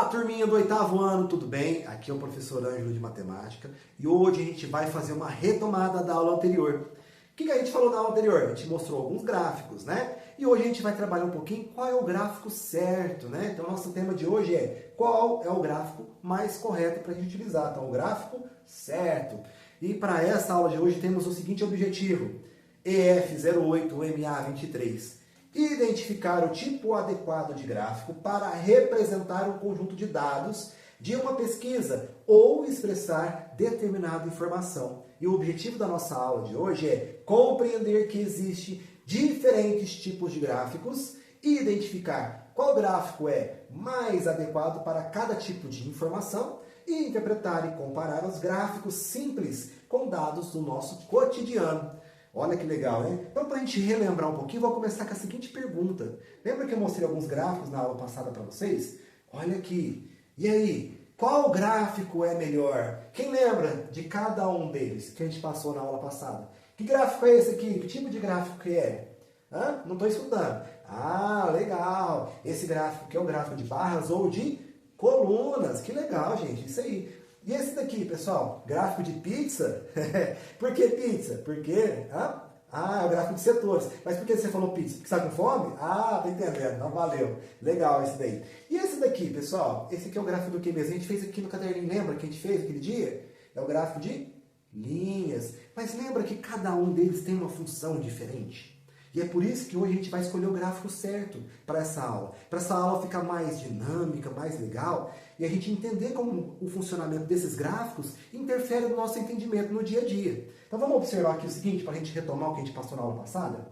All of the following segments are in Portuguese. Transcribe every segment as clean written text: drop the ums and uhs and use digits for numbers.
Turminha do 8º ano, tudo bem? Aqui é o professor Ângelo de Matemática e hoje a gente vai fazer uma retomada da aula anterior. O que a gente falou na aula anterior? A gente mostrou alguns gráficos, né? E hoje a gente vai trabalhar um pouquinho qual é o gráfico certo, né? Então, nosso tema de hoje é qual é o gráfico mais correto para a gente utilizar. Então, o gráfico certo. E para essa aula de hoje temos o seguinte objetivo: EF08MA23. Identificar o tipo adequado de gráfico para representar um conjunto de dados de uma pesquisa ou expressar determinada informação. E o objetivo da nossa aula de hoje é compreender que existem diferentes tipos de gráficos e identificar qual gráfico é mais adequado para cada tipo de informação e interpretar e comparar os gráficos simples com dados do nosso cotidiano. Olha que legal, né? Então, para a gente relembrar um pouquinho, vou começar com a seguinte pergunta. Lembra que eu mostrei alguns gráficos na aula passada para vocês? Olha aqui. E aí, qual gráfico é melhor? Quem lembra de cada um deles que a gente passou na aula passada? Que gráfico é esse aqui? Que tipo de gráfico que é? Hã? Não estou escutando. Ah, legal. Esse gráfico que é o gráfico de barras ou de colunas. Que legal, gente. Isso aí. E esse daqui, pessoal, gráfico de pizza? Por que pizza? Porque é o gráfico de setores. Mas por que você falou pizza? Porque está com fome? Ah, tá entendendo. Não, valeu. Legal esse daí. E esse daqui, pessoal? Esse aqui é o gráfico do que mesmo? A gente fez aqui no caderninho, lembra que a gente fez aquele dia? É o gráfico de linhas. Mas lembra que cada um deles tem uma função diferente? E é por isso que hoje a gente vai escolher o gráfico certo para essa aula. Para essa aula ficar mais dinâmica, mais legal, e a gente entender como o funcionamento desses gráficos interfere no nosso entendimento no dia a dia. Então vamos observar aqui o seguinte, para a gente retomar o que a gente passou na aula passada.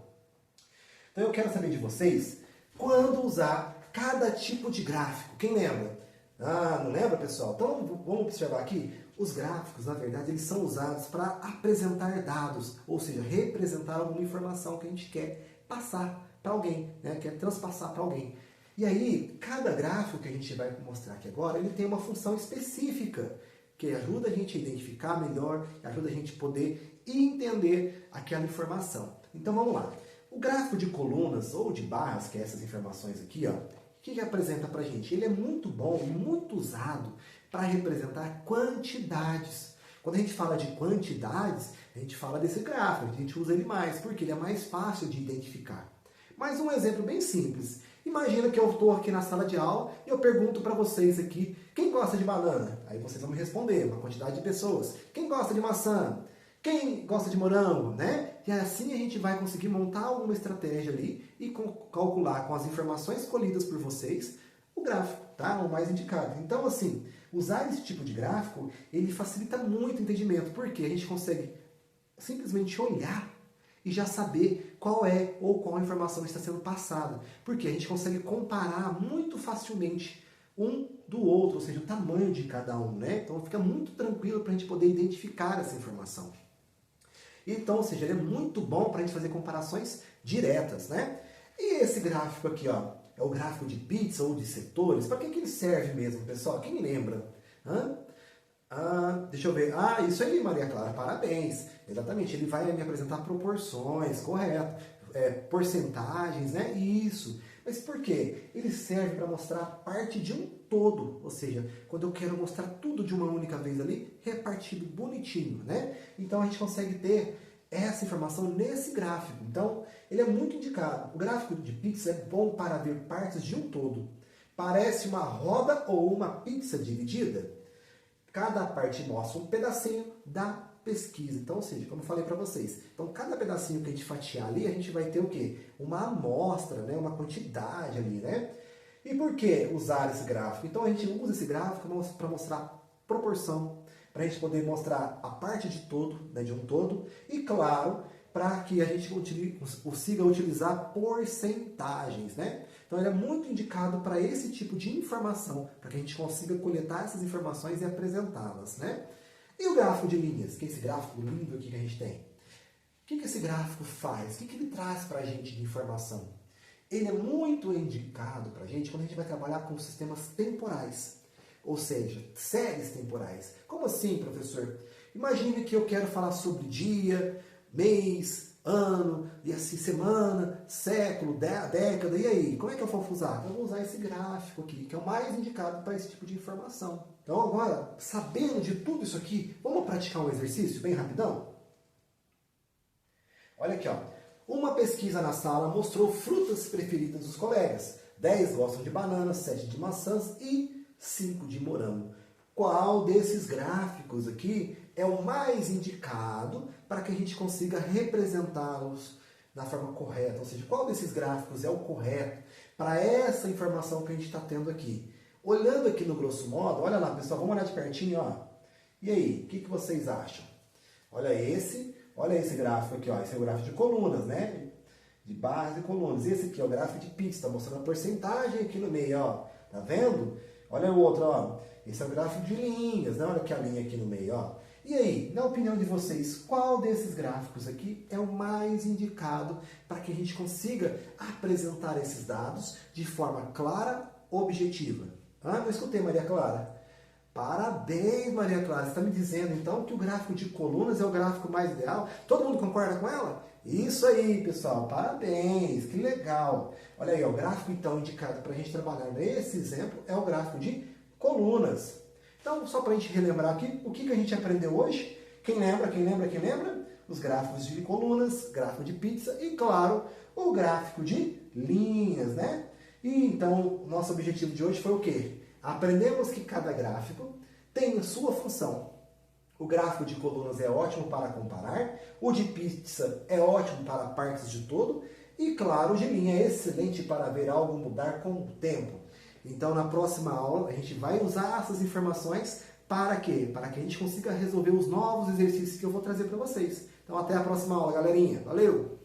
Então eu quero saber de vocês quando usar cada tipo de gráfico. Quem lembra? Ah, não lembra, pessoal? Então vamos observar aqui. Os gráficos, na verdade, eles são usados para apresentar dados, ou seja, representar alguma informação que a gente quer passar para alguém, né? Quer transpassar para alguém. E aí, cada gráfico que a gente vai mostrar aqui agora, ele tem uma função específica, que ajuda a gente a identificar melhor, ajuda a gente a poder entender aquela informação. Então vamos lá. O gráfico de colunas ou de barras, que é essas informações aqui, ó, o que ele apresenta para a gente? Ele é muito bom e muito usado para representar quantidades. Quando a gente fala de quantidades, a gente fala desse gráfico, a gente usa ele mais, porque ele é mais fácil de identificar. Mas um exemplo bem simples. Imagina que eu estou aqui na sala de aula e eu pergunto para vocês aqui, quem gosta de banana? Aí vocês vão me responder, uma quantidade de pessoas. Quem gosta de maçã? Quem gosta de morango, né? E assim a gente vai conseguir montar alguma estratégia ali e calcular com as informações colhidas por vocês o gráfico, tá? O mais indicado. Então, assim, usar esse tipo de gráfico, ele facilita muito o entendimento, porque a gente consegue simplesmente olhar e já saber qual é ou qual informação está sendo passada. Porque a gente consegue comparar muito facilmente um do outro, ou seja, o tamanho de cada um, né? Então fica muito tranquilo para a gente poder identificar essa informação. Então, ou seja, ele é muito bom para a gente fazer comparações diretas, né? E esse gráfico aqui, ó, é o gráfico de pizza ou de setores. Para que ele serve mesmo, pessoal? Quem lembra? Deixa eu ver. Ah, isso aí, Maria Clara, parabéns. Exatamente, ele vai me apresentar proporções, correto. Porcentagens, né? Isso. Mas por quê? Ele serve para mostrar parte de um todo. Ou seja, quando eu quero mostrar tudo de uma única vez ali, repartido bonitinho, né? Então a gente consegue ter essa informação nesse gráfico. Então, ele é muito indicado. O gráfico de pizza é bom para ver partes de um todo. Parece uma roda ou uma pizza dividida. Cada parte mostra um pedacinho da pesquisa. Então, ou seja, como eu falei para vocês, então cada pedacinho que a gente fatiar ali, a gente vai ter o quê? Uma amostra, né? Uma quantidade ali, né? E por que usar esse gráfico? Então a gente usa esse gráfico para mostrar proporção, para a gente poder mostrar a parte de todo, né, de um todo, e claro, para que a gente consiga utilizar porcentagens, né? Então ele é muito indicado para esse tipo de informação, para que a gente consiga coletar essas informações e apresentá-las, né? E o gráfico de linhas, que é esse gráfico lindo aqui que a gente tem? O que esse gráfico faz? O que ele traz para a gente de informação? Ele é muito indicado para a gente quando a gente vai trabalhar com sistemas temporais, ou seja, séries temporais. Como assim, professor? Imagine que eu quero falar sobre dia, mês, ano, e assim semana, século, década, e aí? Como é que eu vou usar? Eu vou usar esse gráfico aqui, que é o mais indicado para esse tipo de informação. Então agora, sabendo de tudo isso aqui, vamos praticar um exercício bem rapidão? Olha aqui, ó. Uma pesquisa na sala mostrou frutas preferidas dos colegas. 10 gostam de bananas, 7 de maçãs e 5 de morango. Qual desses gráficos aqui é o mais indicado para que a gente consiga representá-los da forma correta? Ou seja, qual desses gráficos é o correto para essa informação que a gente está tendo aqui? Olhando aqui no grosso modo, olha lá pessoal, vamos olhar de pertinho, ó. E aí, o que vocês acham? Olha esse gráfico aqui, ó. Esse é o gráfico de colunas, né? De barras e colunas. Esse aqui é o gráfico de pizza, está mostrando a porcentagem aqui no meio, ó. Tá vendo? Olha o outro, ó. Esse é o gráfico de linhas, né? Olha que a linha aqui no meio, ó. E aí, na opinião de vocês, qual desses gráficos aqui é o mais indicado para que a gente consiga apresentar esses dados de forma clara, objetiva? Ah, não escutei, Maria Clara. Parabéns, Maria Clara. Você está me dizendo, então, que o gráfico de colunas é o gráfico mais ideal? Todo mundo concorda com ela? Isso aí, pessoal. Parabéns. Que legal. Olha aí, o gráfico, então, indicado para a gente trabalhar nesse exemplo é o gráfico de colunas. Então, só para a gente relembrar aqui, o que a gente aprendeu hoje? Quem lembra? Os gráficos de colunas, gráfico de pizza e, claro, o gráfico de linhas, né? E, então, nosso objetivo de hoje foi o quê? Aprendemos que cada gráfico tem a sua função. O gráfico de colunas é ótimo para comparar, o de pizza é ótimo para partes de todo e, claro, o de linha é excelente para ver algo mudar com o tempo. Então, na próxima aula, a gente vai usar essas informações para quê? Para que a gente consiga resolver os novos exercícios que eu vou trazer para vocês. Então, até a próxima aula, galerinha. Valeu!